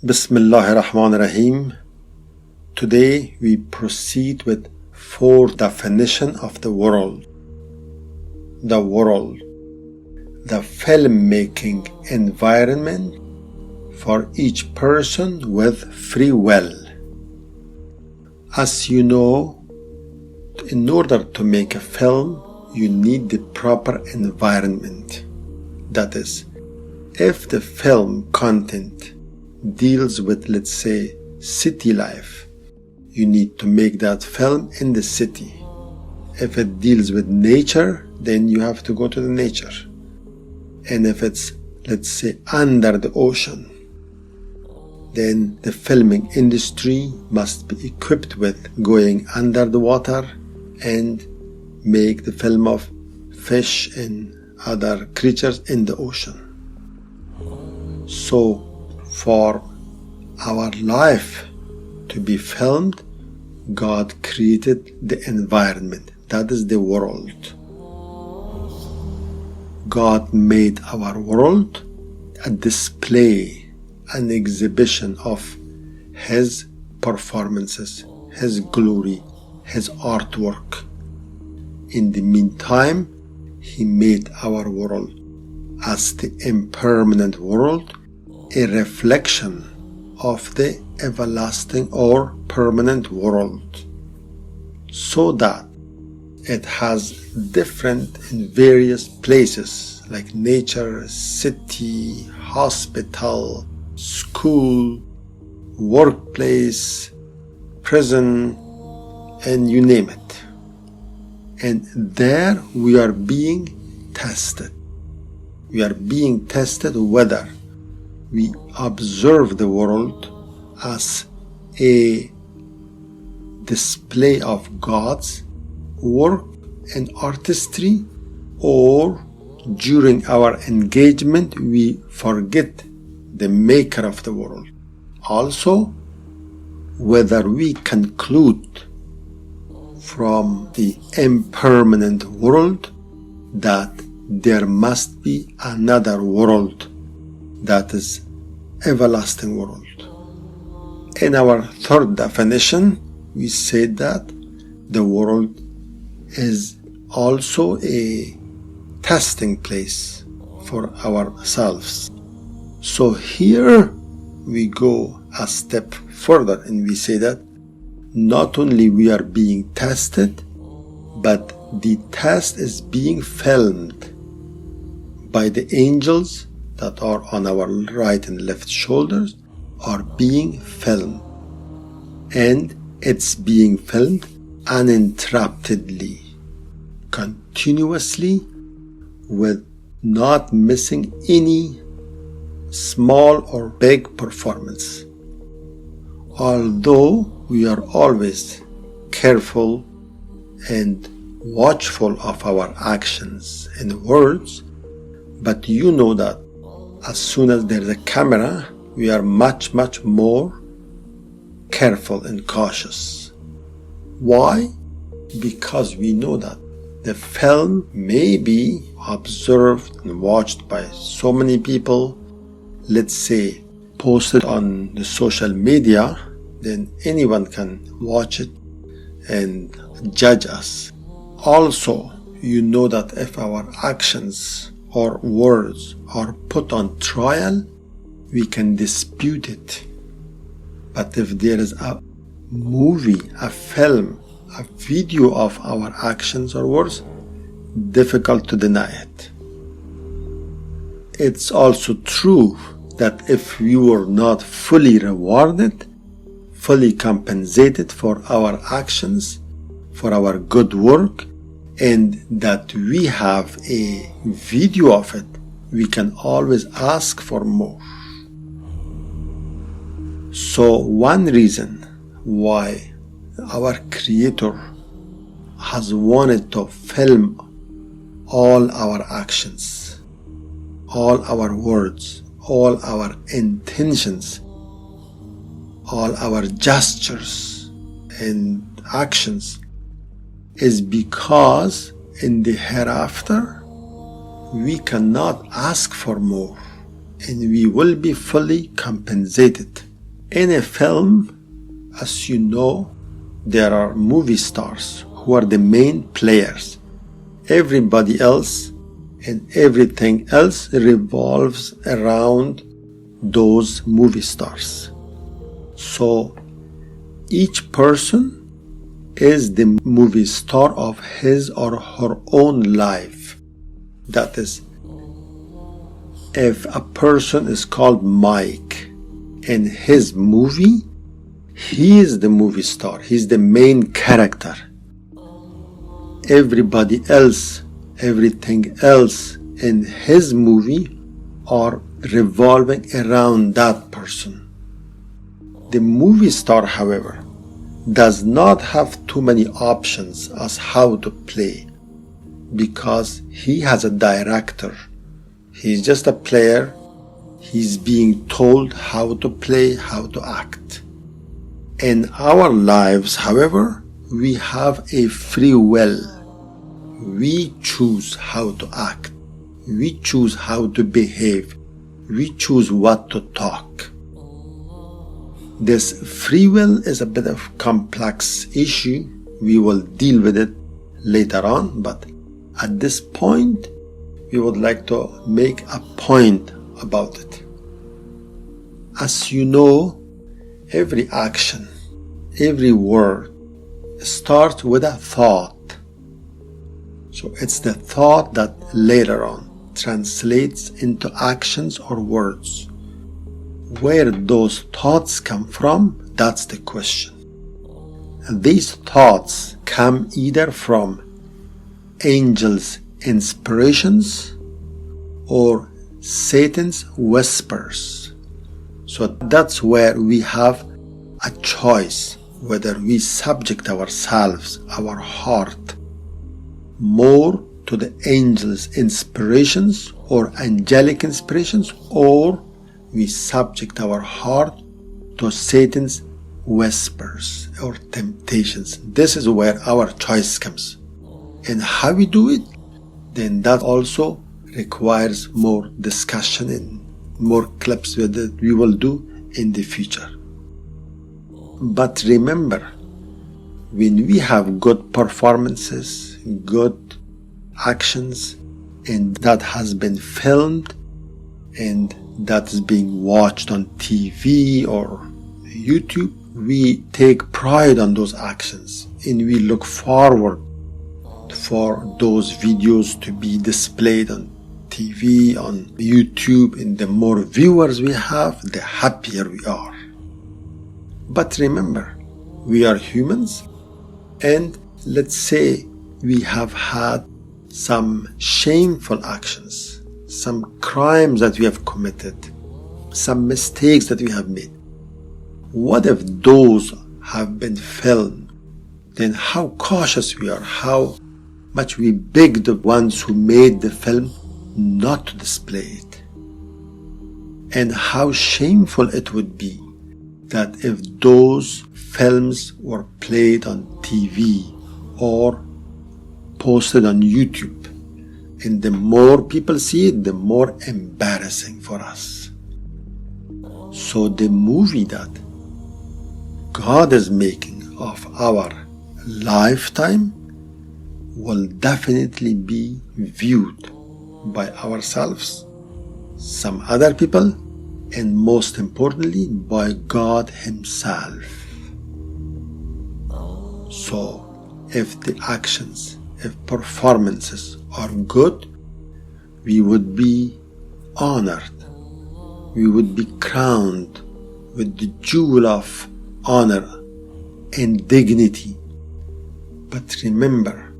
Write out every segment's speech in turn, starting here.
Bismillahir Rahmanir Rahim. Today we proceed with fourth definition of the world. The world, the filmmaking environment for each person with free will. As you know, in order to make a film, you need the proper environment. That is, if the film content deals with, let's say, city life, you need to make that film in the city. If it deals with nature, then you have to go to the nature. And if it's, let's say, under the ocean, then the filming industry must be equipped with going under the water and make the film of fish and other creatures in the ocean. So, for our life to be filmed, God created the environment. That is the world. God made our world a display, an exhibition of His performances, His glory, His artwork. In the meantime, He made our world as the impermanent world, a reflection of the everlasting or permanent world, so that it has different and various places like nature, city, hospital, school, workplace, prison, and you name it. And there we are being tested. We are being tested whether we observe the world as a display of God's work and artistry, or during our engagement we forget the maker of the world. Also, whether we conclude from the impermanent world that there must be another world, that is everlasting world. In our third definition, we said that the world is also a testing place for ourselves. So here we go a step further and we say that not only we are being tested, but the test is being filmed by the angels that are on our right and left shoulders are being filmed, and it's being filmed uninterruptedly, continuously, with not missing any small or big performance. Although we are always careful and watchful of our actions and words, but you know that as soon as there's a camera, we are much more careful and cautious. Why? Because we know that the film may be observed and watched by so many people, let's say posted on the social media, then anyone can watch it and judge us. Also, you know that if our actions or words are put on trial, we can dispute it. But if there is a movie, a film, a video of our actions or words, difficult to deny it. It's also true that if we were not fully rewarded, fully compensated for our actions, for our good work, and that we have a video of it, we can always ask for more. So one reason why our Creator has wanted to film all our actions, all our words, all our intentions, all our gestures and actions, is because in the hereafter we cannot ask for more, and we will be fully compensated In a film, as you know, there are movie stars who are the main players. Everybody else and everything else revolves around those movie stars. So each person is the movie star of his or her own life. That is, if a person is called Mike in his movie, he is the movie star. He's the main character. Everybody else, everything else in his movie are revolving around that person. The movie star, however, does not have too many options as how to play because he has a director. He's just a player. He's being told how to play, how to act. In our lives, however, we have a free will. We choose how to act. We choose how to behave. We choose what to talk. This free will is a bit of a complex issue. We will deal with it later on, but at this point, we would like to make a point about it. As you know, every action, every word starts with a thought. So it's the thought that later on translates into actions or words. Where those thoughts come from, that's the question. And these thoughts come either from angels' inspirations or Satan's whispers. So that's where we have a choice whether we subject ourselves, our heart, more to the angels' inspirations or angelic inspirations, or we subject our heart to Satan's whispers or temptations. This is where our choice comes. And how we do it, then that also requires more discussion and more clips that we will do in the future. But remember, when we have good performances, good actions, and that has been filmed and that is being watched on TV or YouTube, we take pride on those actions and we look forward for those videos to be displayed on TV, on YouTube, and the more viewers we have, the happier we are. But remember, we are humans, and let's say we have had some shameful actions, some crimes that we have committed, some mistakes that we have made. What if those have been filmed? Then how cautious we are, how much we beg the ones who made the film not to display it. And how shameful it would be that if those films were played on TV or posted on YouTube, and the more people see it, the more embarrassing for us. So the movie that God is making of our lifetime will definitely be viewed by ourselves, some other people, and most importantly by God Himself. So if the actions, if performances are good, we would be honored, we would be crowned with the jewel of honor and dignity. But remember,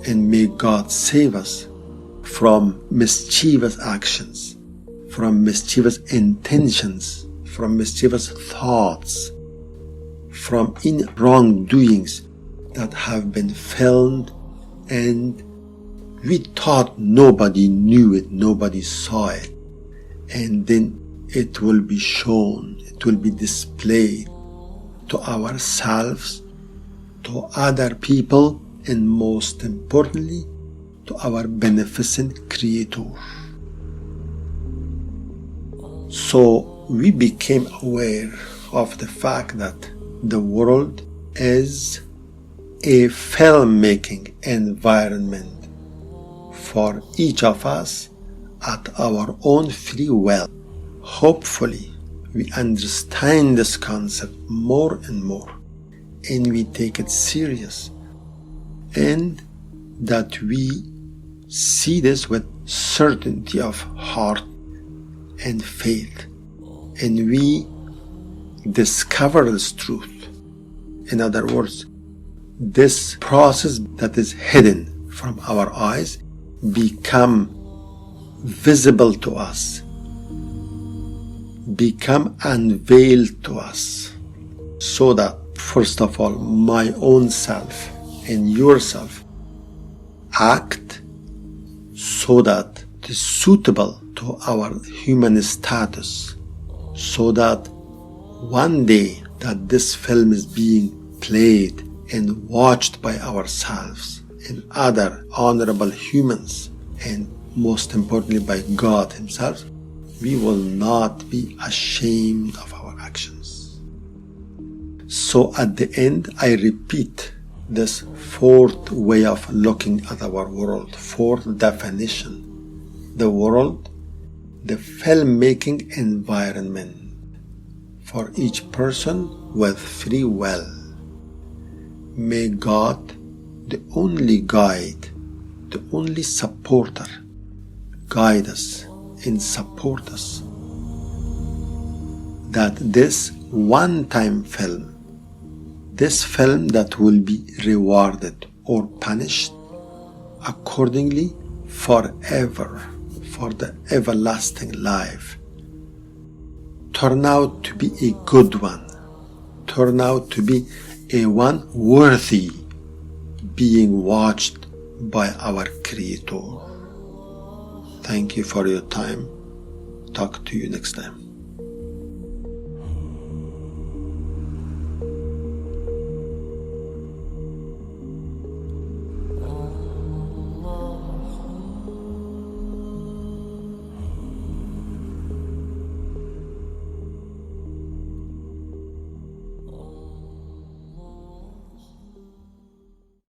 and may God save us from mischievous actions, from mischievous intentions, from mischievous thoughts, from wrongdoings that have been filmed and we thought nobody knew it, nobody saw it, and then it will be shown, it will be displayed to ourselves, to other people, and most importantly to our beneficent Creator. So we became aware of the fact that the world is a filmmaking environment for each of us at our own free will. Hopefully, we understand this concept more and more, and we take it serious, and that we see this with certainty of heart and faith, and we discover this truth. In other words, this process that is hidden from our eyes become visible to us, become unveiled to us, so that first of all my own self and yourself act so that it is suitable to our human status, so that one day that this film is being played and watched by ourselves and other honorable humans, and most importantly by God Himself, we will not be ashamed of our actions. So at the end, I repeat this fourth way of looking at our world, fourth definition. The world, the filmmaking environment for each person with free will. May God, the only guide, the only supporter, guide us and support us, that this one-time film, this film that will be rewarded or punished accordingly forever, for the everlasting life, turn out to be a good one, turn out to be a one worthy being watched by our Creator. Thank you for your time. Talk to you next time.